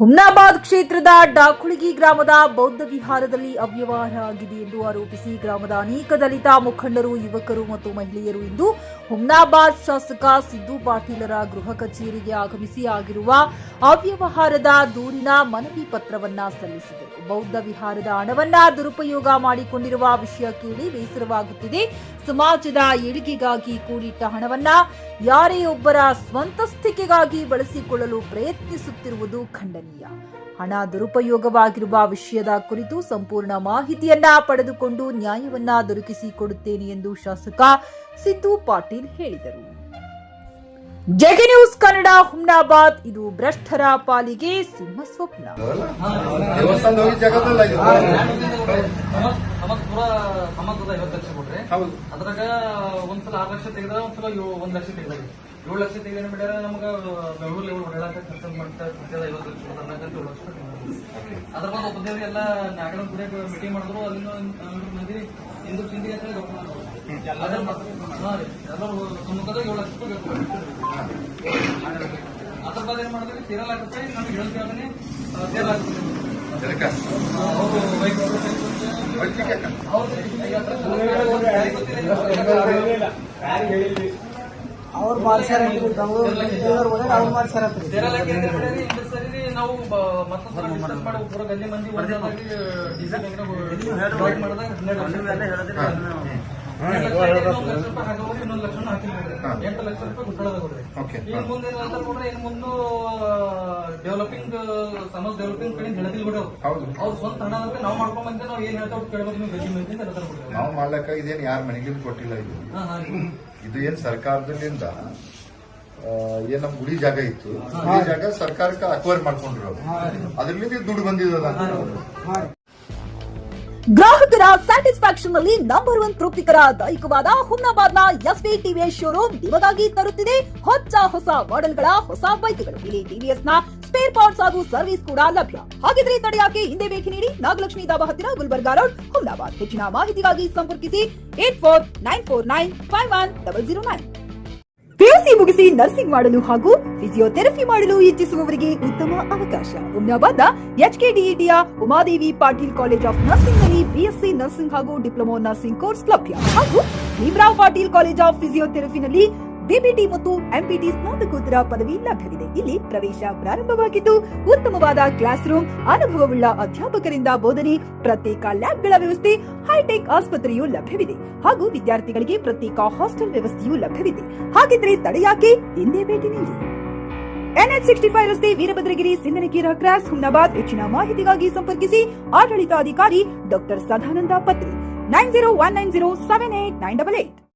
ಹುಮ್ನಾಬಾದ್ ಕ್ಷೇತ್ರದ ಡಾಕುಳಗಿ ಗ್ರಾಮದ ಬೌದ್ಧ ವಿಹಾರದಲ್ಲಿ ಅವ್ಯವಹಾರ ಆಗಿದೆ ಎಂದು ಆರೋಪಿಸಿ ಗ್ರಾಮದ ಅನೇಕ ದಲಿತ ಮುಖಂಡರು, ಯುವಕರು ಮತ್ತು ಮಹಿಳೆಯರು ಇಂದು ಹುಮ್ನಾಬಾದ್ ಶಾಸಕ ಸಿದ್ದು ಪಾಟೀಲರ ಗೃಹ ಕಚೇರಿಗೆ ಆಗಮಿಸಿ ಆಗಿರುವ ಅವ್ಯವಹಾರದ ದೂರಿನ ಮನವಿ ಪತ್ರವನ್ನ ಸಲ್ಲಿಸಿದರು. ಬೌದ್ಧ ವಿಹಾರದ ಹಣವನ್ನ ದುರುಪಯೋಗ ಮಾಡಿಕೊಂಡಿರುವ ವಿಷಯ ಕೇಳಿ ಬೇಸರವಾಗುತ್ತಿದೆ. ಸಮಾಜದ ಏಳಿಗೆಗಾಗಿ ಕೂಡಿಟ್ಟ ಹಣವನ್ನ ಯಾರೇ ಒಬ್ಬರ ಸ್ವಂತಸ್ಥಿಕೆಗಾಗಿ ಬಳಸಿಕೊಳ್ಳಲು ಪ್ರಯತ್ನಿಸುತ್ತಿರುವುದು ಖಂಡನೀಯ. ಹಣ ದುರುಪಯೋಗವಾಗಿರುವ ವಿಷಯದ ಕುರಿತು ಸಂಪೂರ್ಣ ಮಾಹಿತಿಯನ್ನ ಪಡೆದುಕೊಂಡು ನ್ಯಾಯವನ್ನ ದೊರಕಿಸಿಕೊಡುತ್ತೇನೆ ಎಂದು ಶಾಸಕ ಸಿದ್ದು ಪಾಟೀಲ್ ಹೇಳಿದರು. JK news Kannada, Humnabad. ಇದು ಭ್ರಷ್ಟರ ಪಾಲಿಗೆ ಸಿಂಹ ಸ್ವಪ್ನ. ಅದ್ರಾಗ ಒಂದ್ಸಲ 6 ಲಕ್ಷ ತೆಗೆದ, ಒಂದ್ಸಲ 1 ಲಕ್ಷ ತೆಗೆದ. 7 ಲಕ್ಷ ತೆಗೆದ ಬಿಡ್ಯಾರ. ನಮ್ಗೆ ಬೆಂಗಳೂರಲ್ಲಿ ಓಡಾಡಕ್ಕೆ ಖರ್ಚು ಮಾಡ್ತಾ 50 ಲಕ್ಷ 7 ಲಕ್ಷ. ಅದ್ರ ಬಂದು ಒಬ್ಬದೇವ್ರಿ ಎಲ್ಲ ನಾಗರ ಗುಡಿಯಾಗ ಮೀಟಿಂಗ್ ಮಾಡಿದ್ರು. ಅಲ್ಲಿಂದ ಮಂದಿ ಹಿಂದೂ ಚಿಂದಿ ಅಂತ ಎಲ್ಲರೂ ಸಮ್ಮುಖದಾಗ 7 ಲಕ್ಷ ರೂಪಾಯಿ. ಅದ್ರ ಬಾದ ಏನ್ ಮಾಡಿದ್ರಿ, 13 ಲಕ್ಷ ರೂಪಾಯಿ ನಮ್ಗೆ ಹೇಳ್ತೇವೆ. 13 ಲಕ್ಷ ಅವ್ರು ಮಾಡ್ಸ್ಯಾರ. ನಾವು ಮತ್ತೊಂದ್ಸಲ ಡಿಸ್ಕಸ್ ಮಾಡಿ ಪೂರ ಗಲ್ಲಿ ಮಂದಿ ಮಾಡಿದಾಗ 11 ಲಕ್ಷ ಹಾಕಿದ್ರೆ 8 ಲಕ್ಷ ರೂಪಾಯಿ ಗುಡ್ಡದ ಕೊಡ್ರಿ. ಇನ್ ಮುಂದೆ ಕೊಡ್ರೆ ಇನ್ ಮುಂದೆ ಡೆವಲಪಿಂಗ್ ಸಮಾಜ ಡೆವಲಪಿಂಗ್ ಕಡೆ ಹೇಳದಿಲ್ಲ ಬಿಡ. ಅವ್ರು ಸ್ವಂತ ಹಣ ಅಂತ ನಾವು ಮಾಡ್ಕೊಂಡ್ ಬಂದ್ರೆ ನಾವು ಏನ್ ಹೇಳ್ತಾ ಕೇಳ್ಬೇಕು. ನೀವು ಗಲ್ಲಿ ಮಂದಿ ನಾವು ಮಾಡ್ಲಕ್ಕ ಇದೇನ್ ಯಾರ ಮನೆಗೂ ಕೊಟ್ಟಿಲ್ಲ. ಇದು ಏನ್ ಸರ್ಕಾರದಿಂದ ಏನ್ ನಮ್ ಗುಡಿ ಜಾಗ ಇತ್ತು, ಗುಡಿ ಜಾಗ ಸರ್ಕಾರಕ್ಕೆ ಅಕ್ವೈರ್ ಮಾಡ್ಕೊಂಡ್ರು. ಅದ್ರಲ್ಲಿ ದುಡ್ಡು ಬಂದಿದ್ದಲ್ಲ. ಗ್ರಾಹಕರ ಸ್ಯಾಟಿಸ್ಫ್ಯಾಕ್ಷನ್ ನಲ್ಲಿ ನಂಬರ್ 1 ತೃಪ್ತಿಕರ ದೈಹಿಕವಾದ ಹುಮ್ನಾಬಾದ್ನ ಎಸ್ವಿ ಟಿವಿಎಸ್ ಶೋರೂಮ್ ನಿಮಗಾಗಿ ತರುತ್ತಿದೆ ಹೊಸ ಮಾಡೆಲ್ಗಳ ಹೊಸ ಬೈಕ್ಗಳು. ಇಲ್ಲಿ ಟಿವಿಎಸ್ ನ ಸ್ಪೇರ್ ಪಾರ್ಟ್ಸ್ ಹಾಗೂ ಸರ್ವಿಸ್ ಕೂಡ ಲಭ್ಯ. ಹಾಗಿದ್ರೆ ತಡೆಯಾಕೆ ಹಿಂದೆ ಭೇಟಿ ನೀಡಿ. ನಾಗಲಕ್ಷ್ಮಿ ದಾಬಾ ಹತ್ತಿರ, ಗುಲ್ಬರ್ಗಾ ರೋಡ್, ಹುಮ್ನಾಬಾದ್. ಹೆಚ್ಚಿನ ಮಾಹಿತಿಗಾಗಿ ಸಂಪರ್ಕಿಸಿ 8494951009. ಪಿಯುಸಿ ಮುಗಿಸಿ ನರ್ಸಿಂಗ್ ಮಾಡಲು ಹಾಗೂ ಫಿಸಿಯೋಥೆರಪಿ ಮಾಡಲು ಇಚ್ಛಿಸುವವರಿಗೆ ಉತ್ತಮ ಅವಕಾಶ. ಹುಮ್ನಾಬಾದ್ನ ಎಚ್ಕೆಡಿಇಟಿಯ Umadevi Patil college of nursing ನಲ್ಲಿ ಬಿಎಸ್ಸಿ ನರ್ಸಿಂಗ್ ಹಾಗೂ ಡಿಪ್ಲೊಮಾ ನರ್ಸಿಂಗ್ ಕೋರ್ಸ್ ಲಭ್ಯ. ಹಾಗೂ ಭೀಮರಾವ್ ಪಾಟೀಲ್ ಕಾಲೇಜ್ ಆಫ್ ಫಿಸಿಯೋಥೆರಪಿನಲ್ಲಿ ಬಿಪಿಟಿ ಮತ್ತು ಎಂಪಿಟಿ ಸ್ನಾತಕೋತ್ತರ ಪದವಿ ಲಭ್ಯವಿದೆ. ಇಲ್ಲಿ ಪ್ರವೇಶ ಪ್ರಾರಂಭವಾಗಿದ್ದು ಉತ್ತಮವಾದ ಕ್ಲಾಸ್ ರೂಮ್, ಅನುಭವವುಳ್ಳ ಅಧ್ಯಾಪಕರಿಂದ ಬೋಧನೆ, ಪ್ರತ್ಯೇಕ ಲ್ಯಾಬ್ಗಳ ವ್ಯವಸ್ಥೆ, ಹೈಟೆಕ್ ಆಸ್ಪತ್ರೆಯೂ ಲಭ್ಯವಿದೆ. ಹಾಗೂ ವಿದ್ಯಾರ್ಥಿಗಳಿಗೆ ಪ್ರತ್ಯೇಕ ಹಾಸ್ಟೆಲ್ ವ್ಯವಸ್ಥೆಯೂ ಲಭ್ಯವಿದೆ. ಹಾಗಿದ್ರೆ ತಡೆಯಾಕೆ, ಹಿಂದೆ ಭೇಟಿ ನೀಡಿ. NH 65 ರಸ್ತೆ, ವೀರಭದ್ರಗಿರಿ, ಸಿಂದನಕೀರ ಕ್ರಾಸ್, ಹುಮ್ನಾಬಾದ್. ಹೆಚ್ಚಿನ ಮಾಹಿತಿಗಾಗಿ ಸಂಪರ್ಕಿಸಿ ಆಡಳಿತಾಧಿಕಾರಿ ಡಾಕ್ಟರ್ ಸದಾನಂದ ಪತ್ರಿ 9019078988.